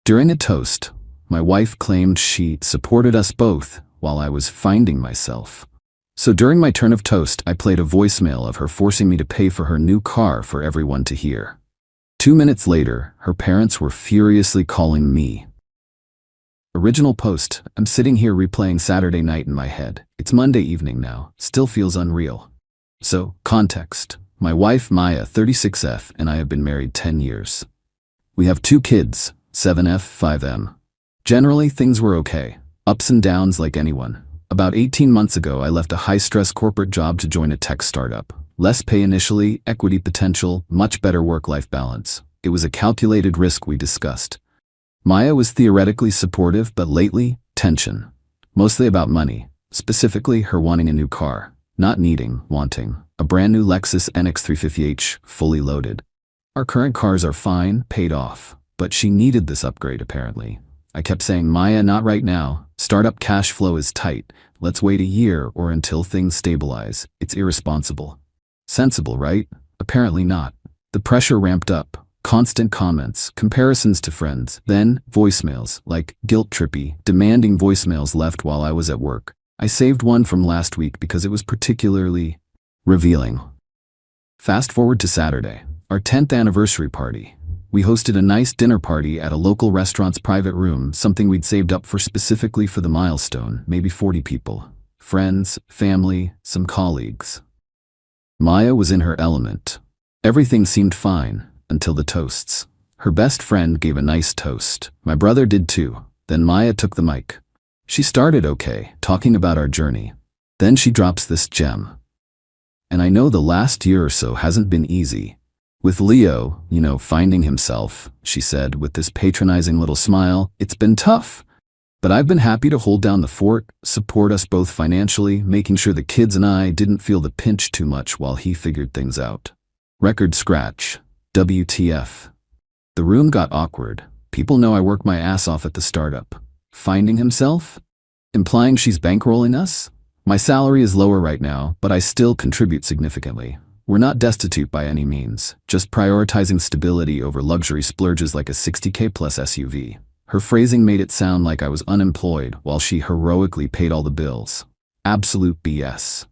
During a toast, my wife claimed she supported us both while I was finding myself. So during my turn of toast, I played a voicemail of her forcing me to pay for her new car for everyone to hear. 2 minutes later, her parents were furiously calling me. Original post: I'm sitting here replaying Saturday night in my head. It's Monday evening now, still feels unreal. So, context. My wife Maya, 36F, and I have been married 10 years. We have 2 kids, 7F, 5M. Generally, things were okay. Ups and downs like anyone. About 18 months ago, I left a high-stress corporate job to join a tech startup. Less pay initially, equity potential, much better work-life balance. It was a calculated risk we discussed. Maya was theoretically supportive, but lately, tension. Mostly about money, specifically her wanting a new car. Not needing, wanting. A brand new Lexus NX 350h, fully loaded. Our current cars are fine, paid off. But she needed this upgrade apparently. I kept saying, Maya, not right now. Startup cash flow is tight. Let's wait a year or until things stabilize. It's irresponsible. Sensible, right? Apparently not. The pressure ramped up. Constant comments, comparisons to friends, then voicemails, like guilt-trippy, demanding voicemails left while I was at work. I saved one from last week because it was particularly revealing. Fast forward to Saturday, our 10th anniversary party. We hosted a nice dinner party at a local restaurant's private room, something we'd saved up for specifically for the milestone, maybe 40 people. Friends, family, some colleagues. Maya was in her element. Everything seemed fine. Until the toasts. Her best friend gave a nice toast. My brother did too. Then Maya took the mic. She started okay, talking about our journey. Then she drops this gem. And I know the last year or so hasn't been easy. With Leo, finding himself, she said with this patronizing little smile, it's been tough. But I've been happy to hold down the fort, support us both financially, making sure the kids and I didn't feel the pinch too much while he figured things out. Record scratch. WTF. The room got awkward. People know I work my ass off at the startup. Finding himself? Implying she's bankrolling us? My salary is lower right now, but I still contribute significantly. We're not destitute by any means, just prioritizing stability over luxury splurges like a 60K plus SUV. Her phrasing made it sound like I was unemployed while she heroically paid all the bills. Absolute BS.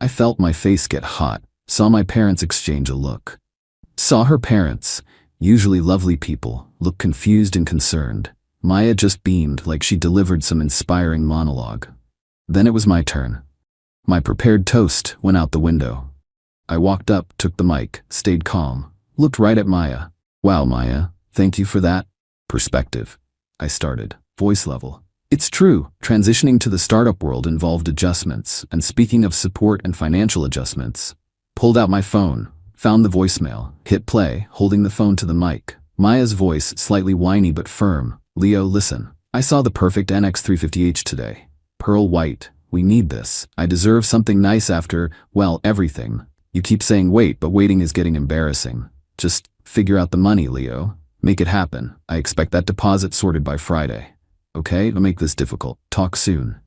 I felt my face get hot, saw my parents exchange a look. Saw her parents, usually lovely people, look confused and concerned. Maya just beamed like she delivered some inspiring monologue. Then it was my turn. My prepared toast went out the window. I walked up, took the mic, stayed calm, looked right at Maya. Wow, Maya, thank you for that perspective. I started, voice level. It's true, transitioning to the startup world involved adjustments, and speaking of support and financial adjustments, pulled out my phone. Found the voicemail, hit play, holding the phone to the mic. Maya's voice, slightly whiny but firm. Leo, listen. I saw the perfect NX 350h today. Pearl white. We need this. I deserve something nice after, well, everything. You keep saying wait, but waiting is getting embarrassing. Just figure out the money, Leo. Make it happen. I expect that deposit sorted by Friday. Okay, don't make this difficult. Talk soon.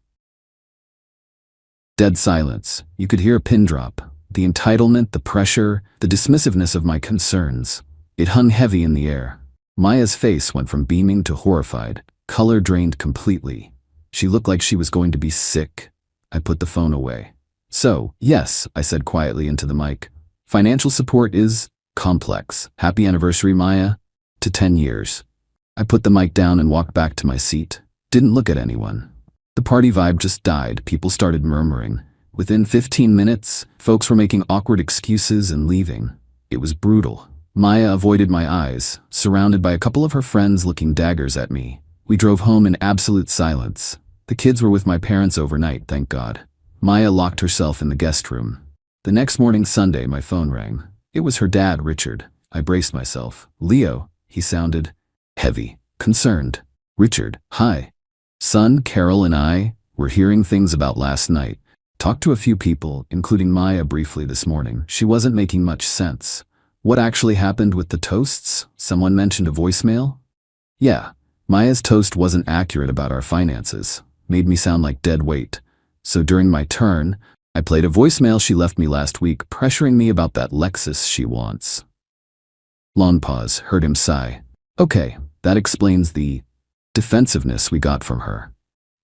Dead silence. You could hear a pin drop. The entitlement, the pressure, the dismissiveness of my concerns. It hung heavy in the air. Maya's face went from beaming to horrified. Color drained completely. She looked like she was going to be sick. I put the phone away. So, yes, I said quietly into the mic. Financial support is complex. Happy anniversary, Maya. To 10 years. I put the mic down and walked back to my seat. Didn't look at anyone. The party vibe just died. People started murmuring. Within 15 minutes, folks were making awkward excuses and leaving. It was brutal. Maya avoided my eyes, surrounded by a couple of her friends looking daggers at me. We drove home in absolute silence. The kids were with my parents overnight, thank God. Maya locked herself in the guest room. The next morning, Sunday, my phone rang. It was her dad, Richard. I braced myself. Leo, he sounded heavy, concerned. Richard, hi. Son, Carol and I were hearing things about last night. Talked to a few people, including Maya briefly this morning. She wasn't making much sense. What actually happened with the toasts? Someone mentioned a voicemail? Yeah, Maya's toast wasn't accurate about our finances. Made me sound like dead weight. So during my turn, I played a voicemail she left me last week, pressuring me about that Lexus she wants. Long pause, heard him sigh. Okay, That explains the defensiveness we got from her.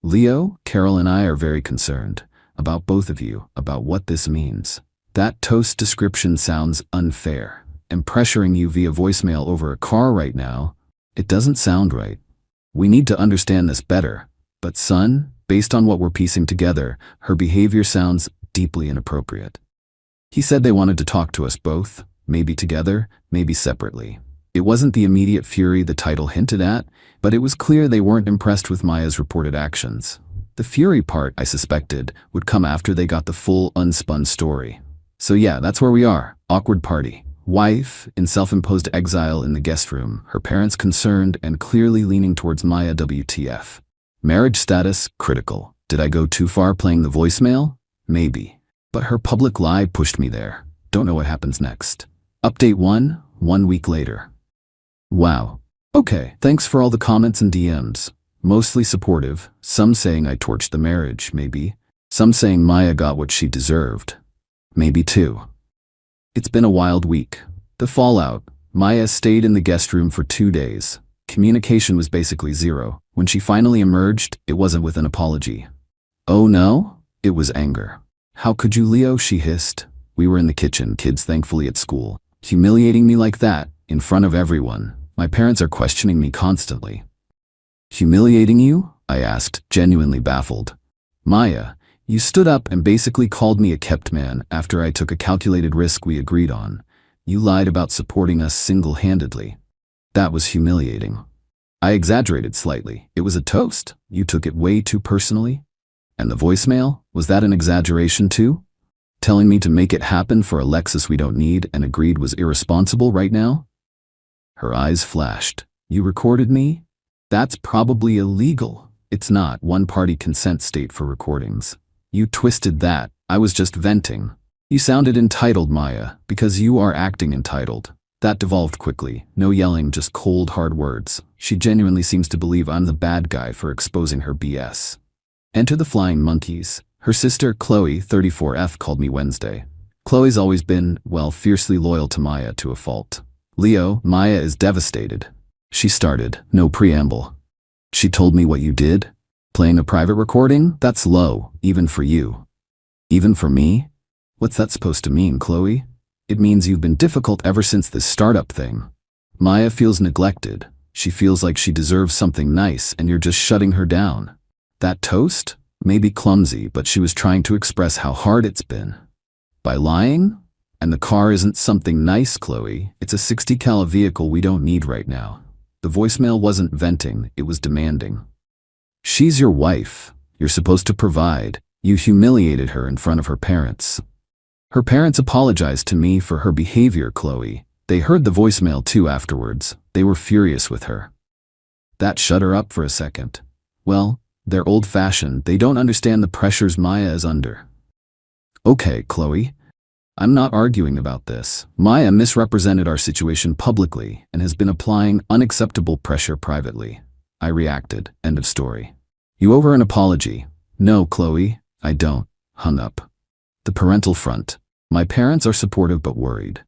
Leo, Carol, and I are very concerned about both of you, about what this means. That toast description sounds unfair, and pressuring you via voicemail over a car right now, it doesn't sound right. We need to understand this better. But son, based on what we're piecing together, her behavior sounds deeply inappropriate. He said they wanted to talk to us both, maybe together, maybe separately. It wasn't the immediate fury the title hinted at, but it was clear they weren't impressed with Maya's reported actions. The fury part, I suspected, would come after they got the full unspun story. So yeah, that's where we are. Awkward party. Wife, in self-imposed exile in the guest room, her parents concerned and clearly leaning towards Maya WTF. Marriage status, critical. Did I go too far playing the voicemail? Maybe. But her public lie pushed me there. Don't know what happens next. Update 1 week later. Wow. Okay, thanks for all the comments and DMs. Mostly supportive, some saying I torched the marriage, maybe. Some saying Maya got what she deserved. Maybe too. It's been a wild week. The fallout. Maya stayed in the guest room for 2 days. Communication was basically zero. When she finally emerged, it wasn't with an apology. Oh no? It was anger. How could you, Leo? She hissed. We were in the kitchen, kids thankfully at school. Humiliating me like that, in front of everyone. My parents are questioning me constantly. Humiliating you? I asked, genuinely baffled. Maya, you stood up and basically called me a kept man after I took a calculated risk we agreed on. You lied about supporting us single-handedly. That was humiliating. I exaggerated slightly. It was a toast. You took it way too personally. And the voicemail? Was that an exaggeration too? Telling me to make it happen for a Lexus we don't need and agreed was irresponsible right now? Her eyes flashed. You recorded me? That's probably illegal. It's not one-party consent state for recordings. You twisted that. I was just venting. You sounded entitled, Maya, because you are acting entitled. That devolved quickly. No yelling, just cold, hard words. She genuinely seems to believe I'm the bad guy for exposing her BS. Enter the flying monkeys. Her sister, Chloe, 34F, called me Wednesday. Chloe's always been, well, fiercely loyal to Maya to a fault. Leo, Maya is devastated. She started, no preamble. She told me what you did? Playing a private recording? That's low, even for you. Even for me? What's that supposed to mean, Chloe? It means you've been difficult ever since this startup thing. Maya feels neglected. She feels like she deserves something nice and you're just shutting her down. That toast? Maybe clumsy, but she was trying to express how hard it's been. By lying? And the car isn't something nice, Chloe. It's a 60 cal vehicle we don't need right now. The voicemail wasn't venting, it was demanding. She's your wife. You're supposed to provide. You humiliated her in front of her parents. Her parents apologized to me for her behavior, Chloe. They heard the voicemail too afterwards. They were furious with her. That shut her up for a second. Well, they're old-fashioned. They don't understand the pressures Maya is under. Okay, Chloe. I'm not arguing about this. Maya misrepresented our situation publicly and has been applying unacceptable pressure privately. I reacted. End of story. You owe her an apology. No, Chloe, I don't. Hung up. The parental front. My parents are supportive but worried.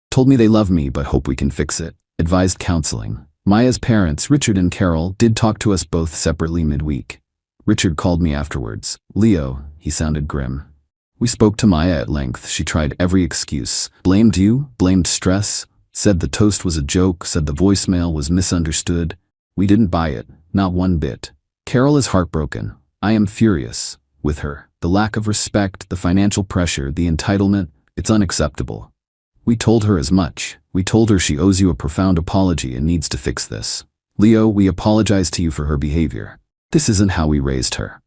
Told me they love me but hope we can fix it. Advised counseling. Maya's parents, Richard and Carol, did talk to us both separately midweek. Richard called me afterwards. Leo, he sounded grim. We spoke to Maya at length. She tried every excuse. Blamed you, blamed stress, said the toast was a joke, said the voicemail was misunderstood. We didn't buy it, not one bit. Carol is heartbroken. I am furious with her. The lack of respect, the financial pressure, the entitlement, it's unacceptable. We told her as much. We told her she owes you a profound apology and needs to fix this. Leo, we apologize to you for her behavior. This isn't how we raised her.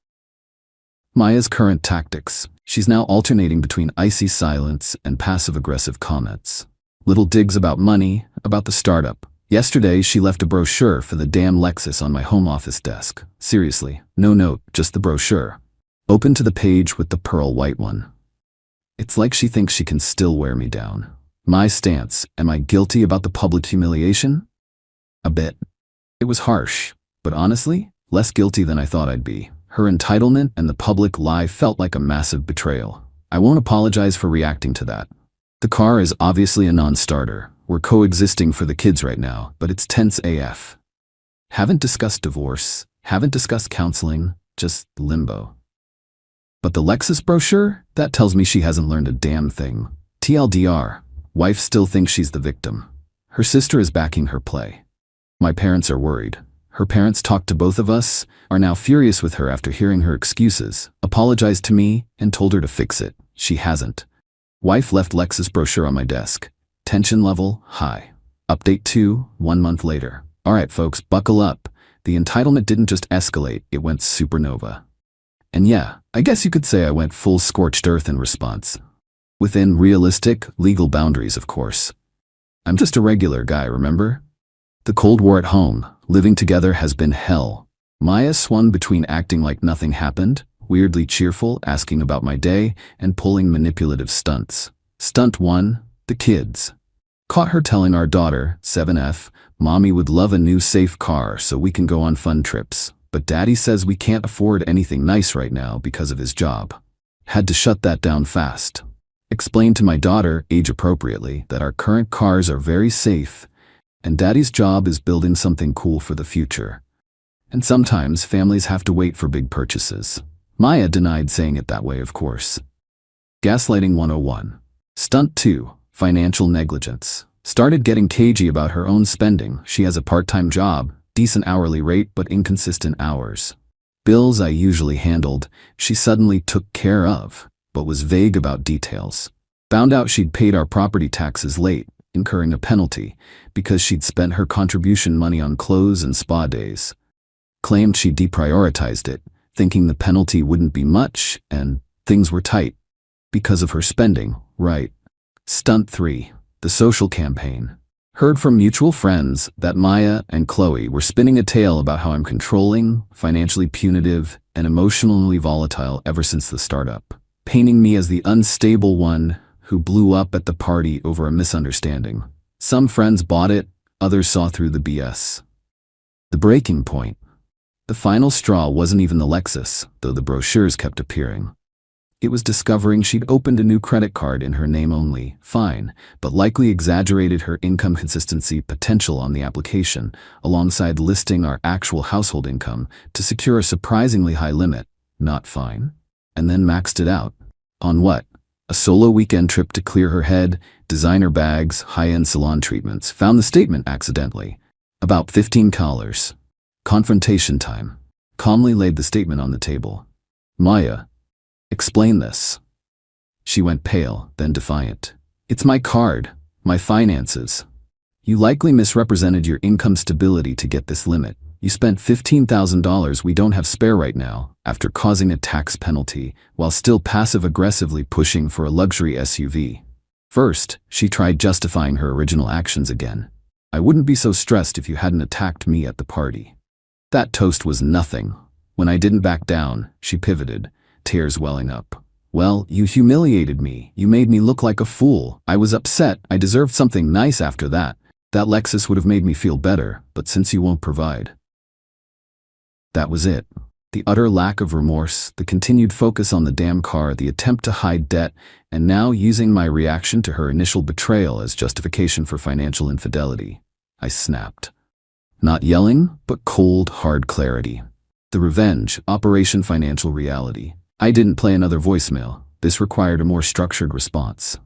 Maya's current tactics. She's now alternating between icy silence and passive-aggressive comments. Little digs about money, about the startup. Yesterday, she left a brochure for the damn Lexus on my home office desk. Seriously, no note, just the brochure. Open to the page with the pearl white one. It's like she thinks she can still wear me down. My stance, am I guilty about the public humiliation? A bit. It was harsh, but honestly, less guilty than I thought I'd be. Her entitlement and the public lie felt like a massive betrayal. I won't apologize for reacting to that. The car is obviously a non-starter. We're coexisting for the kids right now, but it's tense AF. Haven't discussed divorce, haven't discussed counseling, just limbo. But the Lexus brochure? That tells me she hasn't learned a damn thing. TLDR, wife still thinks she's the victim. Her sister is backing her play. My parents are worried. Her parents talked to both of us, are now furious with her after hearing her excuses, apologized to me, and told her to fix it. She hasn't. Wife left Lexus brochure on my desk. Tension level, high. Update 2, 1 month later. Alright folks, buckle up. The entitlement didn't just escalate, it went supernova. And yeah, I guess you could say I went full scorched earth in response. Within realistic, legal boundaries, of course. I'm just a regular guy, remember? The Cold War at home, living together has been hell. Maya swung between acting like nothing happened, weirdly cheerful, asking about my day, and pulling manipulative stunts. Stunt 1, the kids. Caught her telling our daughter, 7F, Mommy would love a new safe car so we can go on fun trips, but Daddy says we can't afford anything nice right now because of his job. Had to shut that down fast. Explained to my daughter, age appropriately, that our current cars are very safe, and Daddy's job is building something cool for the future. And sometimes families have to wait for big purchases. Maya denied saying it that way, of course. Gaslighting 101. Stunt 2, financial negligence. Started getting cagey about her own spending. She has a part-time job, decent hourly rate but inconsistent hours. Bills I usually handled, she suddenly took care of, but was vague about details. Found out she'd paid our property taxes late, incurring a penalty, because she'd spent her contribution money on clothes and spa days. Claimed she deprioritized it, thinking the penalty wouldn't be much, and things were tight. Because of her spending, right. Stunt 3, the social campaign. Heard from mutual friends that Maya and Chloe were spinning a tale about how I'm controlling, financially punitive, and emotionally volatile ever since the startup, painting me as the unstable one who blew up at the party over a misunderstanding. Some friends bought it, others saw through the BS. The breaking point. The final straw wasn't even the Lexus, though the brochures kept appearing. It was discovering she'd opened a new credit card in her name only, fine, but likely exaggerated her income consistency potential on the application, alongside listing our actual household income to secure a surprisingly high limit, not fine. And then maxed it out. On what? A solo weekend trip to clear her head, designer bags, high-end salon treatments. Found the statement accidentally. About $15. Confrontation time. Calmly laid the statement on the table. Maya, explain this. She went pale, then defiant. It's my card, my finances. You likely misrepresented your income stability to get this limit. You spent $15,000 we don't have spare right now, after causing a tax penalty, while still passive-aggressively pushing for a luxury SUV. First, she tried justifying her original actions again. I wouldn't be so stressed if you hadn't attacked me at the party. That toast was nothing. When I didn't back down, she pivoted, tears welling up. Well, you humiliated me. You made me look like a fool. I was upset. I deserved something nice after that. That Lexus would have made me feel better, but since you won't provide. That was it. The utter lack of remorse, the continued focus on the damn car, the attempt to hide debt, and now using my reaction to her initial betrayal as justification for financial infidelity. I snapped. Not yelling, but cold, hard clarity. The revenge, Operation Financial Reality. I didn't play another voicemail. This required a more structured response.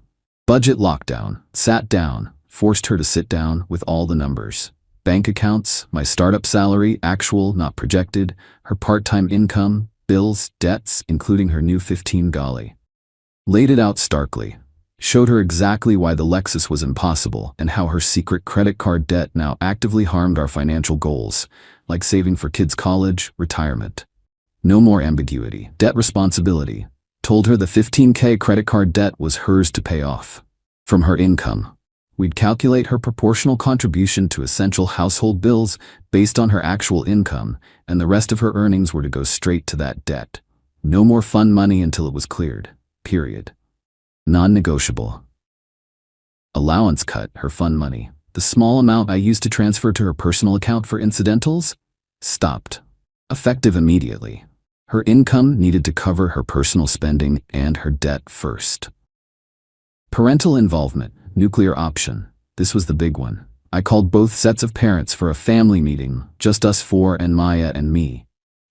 Budget lockdown. Sat down, forced her to sit down with all the numbers. Bank accounts, my startup salary, actual, not projected, her part-time income, bills, debts, including her new 15 Golly. Laid it out starkly. Showed her exactly why the Lexus was impossible and how her secret credit card debt now actively harmed our financial goals, like saving for kids' college, retirement. No more ambiguity. Debt responsibility. Told her the $15K credit card debt was hers to pay off. From her income. We'd calculate her proportional contribution to essential household bills based on her actual income, and the rest of her earnings were to go straight to that debt. No more fun money until it was cleared. Period. Non-negotiable. Allowance cut, her fun money. The small amount I used to transfer to her personal account for incidentals? Stopped. Effective immediately. Her income needed to cover her personal spending and her debt first. Parental involvement. Nuclear option. This was the big one. I called both sets of parents for a family meeting, just us four and Maya and me.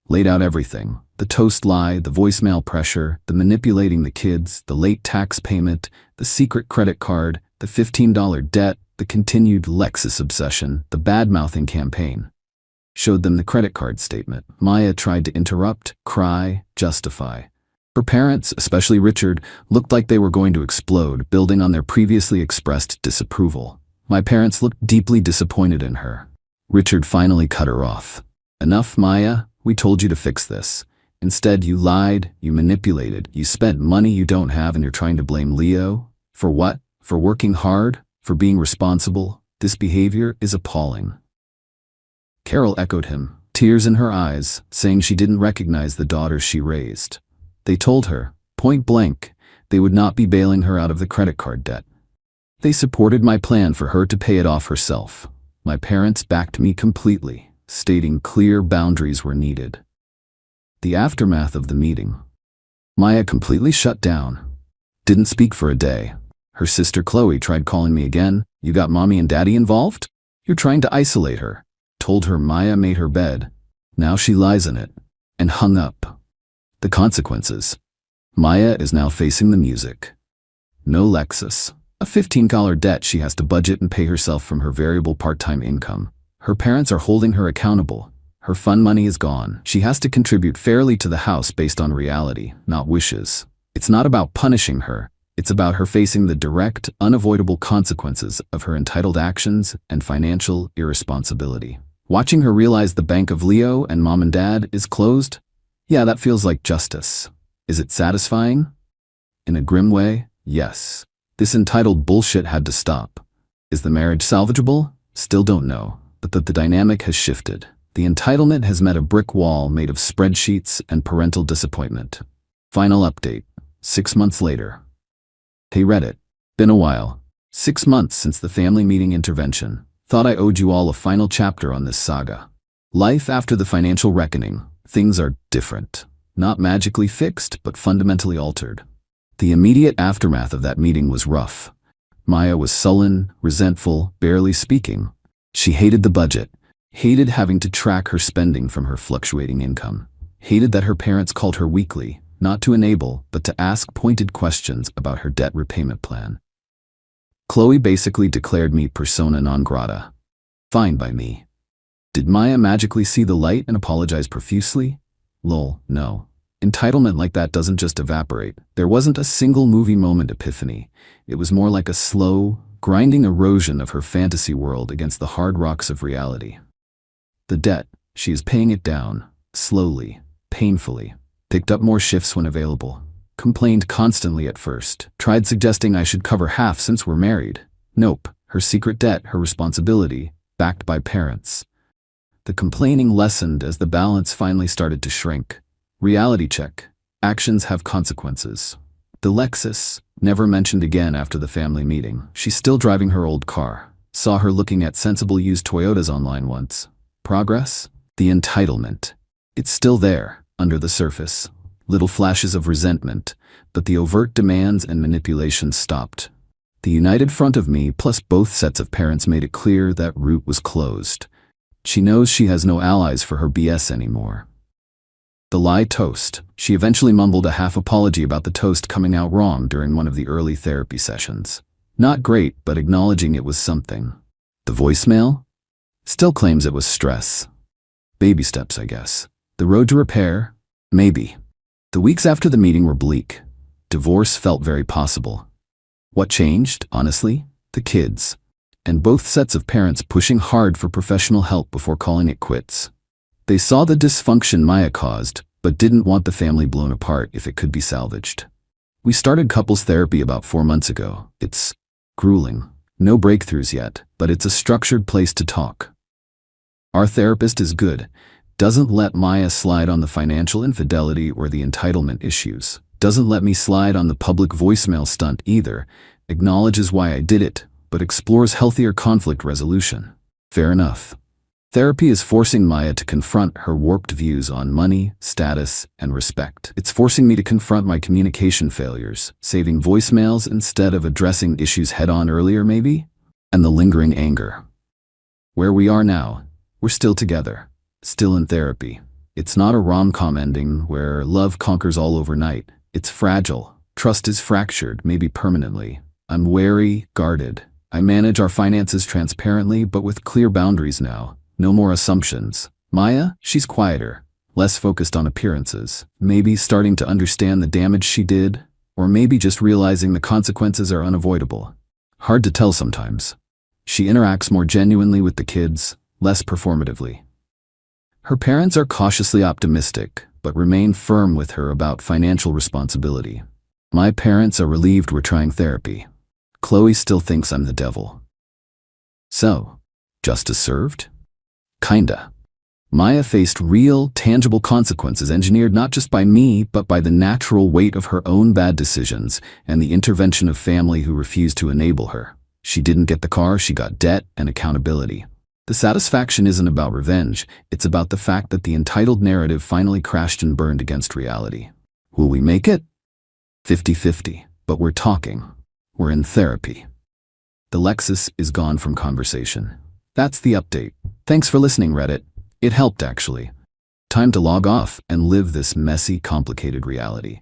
Laid out everything. The toast lie, the voicemail pressure, the manipulating the kids, the late tax payment, the secret credit card, the $15 debt, the continued Lexus obsession, the bad-mouthing campaign. Showed them the credit card statement. Maya tried to interrupt, cry, justify. Her parents, especially Richard, looked like they were going to explode, building on their previously expressed disapproval. My parents looked deeply disappointed in her. Richard finally cut her off. Enough, Maya. We told you to fix this. Instead, you lied, you manipulated, you spent money you don't have, and you're trying to blame Leo? For what? For working hard? For being responsible? This behavior is appalling. Carol echoed him, tears in her eyes, saying she didn't recognize the daughter she raised. They told her, point blank, they would not be bailing her out of the credit card debt. They supported my plan for her to pay it off herself. My parents backed me completely, stating clear boundaries were needed. The aftermath of the meeting. Maya completely shut down. Didn't speak for a day. Her sister Chloe tried calling me again. You got mommy and daddy involved? You're trying to isolate her. Told her Maya made her bed. Now she lies in it. And hung up. The consequences. Maya is now facing the music. No Lexus. A $15 debt she has to budget and pay herself from her variable part-time income. Her parents are holding her accountable. Her fun money is gone. She has to contribute fairly to the house based on reality, not wishes. It's not about punishing her. It's about her facing the direct, unavoidable consequences of her entitled actions and financial irresponsibility. Watching her realize the bank of Leo and mom and dad is closed? Yeah, that feels like justice. Is it satisfying? In a grim way, yes. This entitled bullshit had to stop. Is the marriage salvageable? Still don't know, but the dynamic has shifted. The entitlement has met a brick wall made of spreadsheets and parental disappointment. Final update. 6 months later. Hey Reddit. Been a while. 6 months since the family meeting intervention. Thought I owed you all a final chapter on this saga. Life after the financial reckoning. Things are different. Not magically fixed, but fundamentally altered. The immediate aftermath of that meeting was rough. Maya was sullen, resentful, barely speaking. She hated the budget. Hated having to track her spending from her fluctuating income. Hated that her parents called her weekly, not to enable, but to ask pointed questions about her debt repayment plan. Chloe basically declared me persona non grata. Fine by me. Did Maya magically see the light and apologize profusely? Lol, no. Entitlement like that doesn't just evaporate. There wasn't a single movie moment epiphany. It was more like a slow, grinding erosion of her fantasy world against the hard rocks of reality. The debt, she is paying it down, slowly, painfully. Picked up more shifts when available. Complained constantly at first. Tried suggesting I should cover half since we're married. Nope, her secret debt, her responsibility, backed by parents. The complaining lessened as the balance finally started to shrink. Reality check. Actions have consequences. The Lexus, never mentioned again after the family meeting. She's still driving her old car. Saw her looking at sensible used Toyotas online once. Progress? The entitlement. It's still there, under the surface. Little flashes of resentment, but the overt demands and manipulation stopped. The united front of me plus both sets of parents made it clear that route was closed. She knows she has no allies for her BS anymore. The lie toast. She eventually mumbled a half apology about the toast coming out wrong during one of the early therapy sessions. Not great, but acknowledging it was something. The voicemail? Still claims it was stress. Baby steps, I guess. The road to repair? Maybe. The weeks after the meeting were bleak. Divorce felt very possible. What changed, honestly? The kids. And both sets of parents pushing hard for professional help before calling it quits. They saw the dysfunction Maya caused, but didn't want the family blown apart if it could be salvaged. We started couples therapy about 4 months ago. It's grueling. No breakthroughs yet, but it's a structured place to talk. Our therapist is good. Doesn't let Maya slide on the financial infidelity or the entitlement issues. Doesn't let me slide on the public voicemail stunt either. Acknowledges why I did it, but explores healthier conflict resolution. Fair enough. Therapy is forcing Maya to confront her warped views on money, status, and respect. It's forcing me to confront my communication failures, saving voicemails instead of addressing issues head-on earlier maybe, and the lingering anger. Where we are now, we're still together, still in therapy. It's not a rom-com ending where love conquers all overnight. It's fragile. Trust is fractured, maybe permanently. I'm wary, guarded. I manage our finances transparently, but with clear boundaries now. No more assumptions. Maya, she's quieter, less focused on appearances. Maybe starting to understand the damage she did, or maybe just realizing the consequences are unavoidable. Hard to tell sometimes. She interacts more genuinely with the kids, less performatively. Her parents are cautiously optimistic, but remain firm with her about financial responsibility. My parents are relieved we're trying therapy. Chloe still thinks I'm the devil. So, justice served? Kinda. Maya faced real, tangible consequences engineered not just by me, but by the natural weight of her own bad decisions and the intervention of family who refused to enable her. She didn't get the car, she got debt and accountability. The satisfaction isn't about revenge, it's about the fact that the entitled narrative finally crashed and burned against reality. Will we make it? 50-50, but we're talking. We're in therapy. The Lexus is gone from conversation. That's the update. Thanks for listening, Reddit. It helped, actually. Time to log off and live this messy, complicated reality.